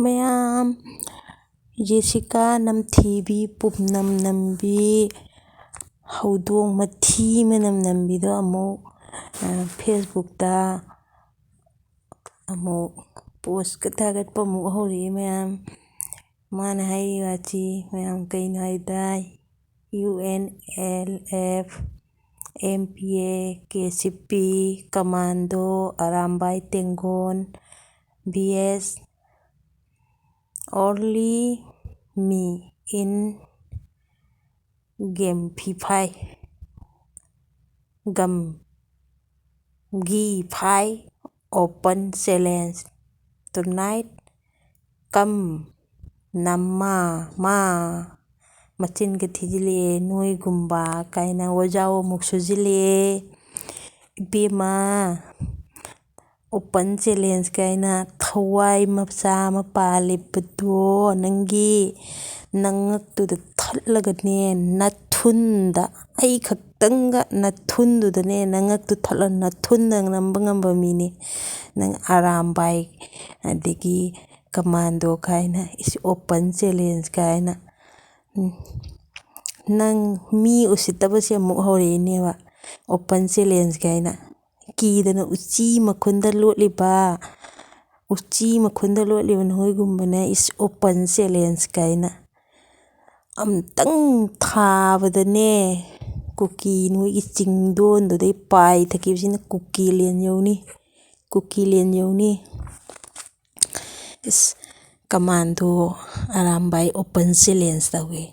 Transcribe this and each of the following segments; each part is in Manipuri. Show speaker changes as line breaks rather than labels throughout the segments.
ꯃꯌꯥꯝ ꯖꯦꯁꯤꯀꯥ ꯅꯝꯊꯤꯕꯤ ꯄꯨꯝꯅꯝ ꯅꯝꯕꯤ ꯍꯧꯗꯣꯡ ꯃꯊꯤ ꯃꯅꯝ ꯅꯝꯕꯤꯗꯣ ꯑꯃꯨꯛ ꯐꯦꯁꯕꯨꯛꯇ ꯑꯃꯨꯛ ꯄꯣꯁꯀ ꯊꯥꯒꯠꯄ ꯑꯃꯨꯛ ꯍꯧꯔꯛꯏ ꯃꯌꯥꯝ ꯃꯥꯅ ꯍꯥꯏꯔꯤ ꯋꯥꯁꯤ ꯃꯌꯥꯝ ꯀꯩꯅꯣ ꯍꯥꯏꯗ UNLF MPA KCP ꯀꯃꯥꯟꯗꯣ ꯑꯔꯥꯝꯕꯥꯏ ꯇꯦꯡꯒꯣꯟ VS only me in Gamify open challenge tonight come nama ma ꯃꯆꯤꯟꯒ ꯊꯤꯖꯤꯜꯂꯛꯑꯦ ꯅꯣꯏꯒꯨꯝꯕ ꯀꯥꯏꯅ ꯋꯥꯖꯥꯎ ꯑꯃꯨꯛ ꯁꯨꯖꯤꯜꯂꯛꯑꯦ ꯏꯕꯦꯝꯃ ꯑꯣꯄꯟ ꯆꯦꯂꯦꯟꯖ ꯀꯥꯏꯅ ꯊꯋꯥꯏ ꯃꯆꯥ ꯑꯃ ꯄꯥꯜꯂꯤꯕꯗꯣ ꯅꯪꯒꯤ ꯅꯉꯛꯇꯨꯗ ꯊꯠꯂꯒꯅꯦ ꯅꯊꯨꯟꯗ ꯑꯩ ꯈꯛꯇꯪꯒ ꯅꯊꯨꯟꯗꯨꯗꯅꯦ ꯅꯉꯛꯇꯨ ꯊꯠꯂ ꯅꯊꯨꯟꯗ ꯅꯝꯕ ꯉꯝꯕ ꯃꯤꯅꯤ ꯅꯪ ꯑꯔꯥꯝꯕꯥꯏ ꯑꯗꯒꯤ ꯀꯃꯥꯟꯗꯣ ꯀꯥꯏꯅ ꯑꯣꯄꯟ ꯆꯦꯂꯦꯟꯖ ꯀꯥꯏꯅ ꯅꯪ ꯃꯤ ꯎꯁꯤꯠꯇꯕꯁꯦ ꯑꯃꯨꯛ ꯍꯧꯔꯛꯏꯅꯦꯕ ꯑꯣꯄꯟ ꯆꯦꯂꯦꯟꯖ ꯀꯥꯏꯅ ꯀꯤꯗꯅ ꯎꯆꯤ ꯃꯈꯨꯟꯗ ꯂꯣꯠꯂꯤꯕ ꯅꯣꯏꯒꯨꯝꯕꯅ ꯑꯣꯄꯟ ꯆꯦꯂꯦꯟꯖ ꯀꯥꯏꯅ ꯑꯝꯇꯪ ꯊꯥꯕꯗꯅꯦ ꯀꯨꯀꯤ ꯅꯣꯏꯒꯤ ꯆꯤꯡꯗꯣꯟꯗꯨꯗꯩ ꯄꯥꯏꯊꯈꯤꯕꯁꯤꯅ ꯀꯨꯀꯤꯂꯦꯟ ꯌꯧꯅꯤ ꯀꯃꯥꯟꯗꯣ ꯑꯔꯥꯝꯕꯥꯏ ꯑꯣꯄꯟ ꯆꯦꯂꯦꯟꯖ ꯇꯧꯋꯤ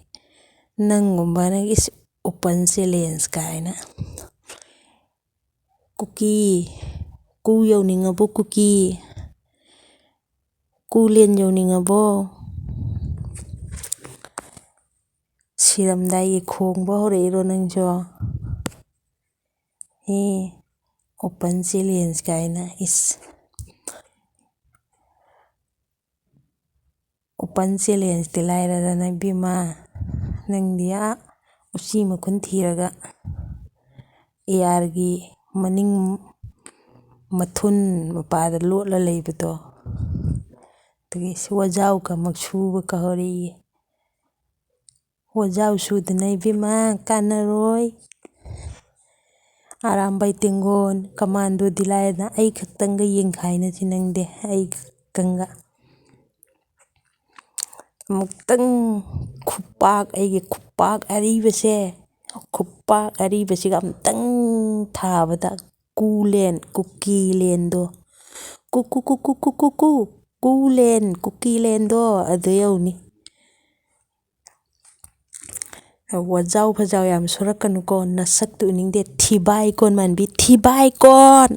ꯅꯪꯒꯨꯝꯕꯅ ꯑꯣꯄꯟ ꯆꯦꯂꯦꯟꯖ ꯀꯥꯏꯅ ꯀꯨ ꯌꯧꯅꯤꯡꯉꯕꯣ ꯀꯨꯂꯦꯟ ꯌꯧꯅꯤꯡꯉꯕꯣ ꯁꯤꯔꯝꯗꯥꯏꯒꯤ ꯈꯣꯡꯕ ꯍꯧꯔꯛꯏꯔꯣ ꯅꯪꯁꯨ ꯑꯣꯄꯟ ꯆꯦꯂꯦꯟꯖ ꯀꯥꯏꯅ ꯑꯣꯄꯟ ꯆꯦꯂꯦꯟꯖꯇꯤ ꯂꯥꯏꯔꯗꯅ ꯏꯕꯦꯝꯃ ꯅꯪꯗꯤ ꯎꯆꯤ ꯃꯈꯨꯟ ꯊꯤꯔꯒ ARꯒꯤ ꯃꯅꯤꯡ ꯃꯊꯨꯟ ꯃꯄꯥꯗ ꯂꯣꯠꯂ ꯂꯩꯕꯗꯣ ꯑꯗꯒꯤ ꯋꯥꯖꯥꯎꯒ ꯑꯃꯨꯛ ꯁꯨꯕꯒ ꯍꯧꯔꯛꯏ ꯋꯥꯖꯥꯎ ꯁꯨꯗꯅ ꯏꯕꯦꯝꯃ ꯀꯥꯟꯅꯔꯣꯏ ꯑꯔꯥꯝꯕꯥꯏ ꯇꯦꯡꯒꯣꯟ ꯀꯃꯥꯟꯗꯣꯗꯤ ꯂꯥꯏꯔꯗꯅ ꯑꯩ ꯈꯛꯇꯪꯒ ꯌꯦꯡꯈꯥꯏꯅꯁꯤ ꯅꯪꯗꯤ ꯑꯩ ꯈꯛꯇꯪꯒ ꯑꯃꯨꯛꯇꯪ ꯑꯩꯒꯤ ꯈꯨꯄꯥꯛ ꯑꯔꯤꯕꯁꯤꯒ ꯑꯃꯨꯛꯇꯪ ꯊꯥꯕꯗ ꯀꯨꯀꯤꯂꯦꯟꯗꯣ ꯀꯨꯀꯤꯂꯦꯟꯗꯣ ꯑꯗꯨ ꯌꯧꯅꯤ ꯋꯥꯖꯥꯎ ꯐꯖꯥꯎ ꯌꯥꯝ ꯁꯨꯔꯛꯀꯅꯨꯀꯣ ꯅꯁꯛꯇꯨ ꯎꯅꯤꯡꯗꯦ ꯊꯤꯕꯥꯏꯀꯣꯟ ꯃꯥꯟꯕꯤ ꯊꯤꯕꯥꯏꯀꯣꯟ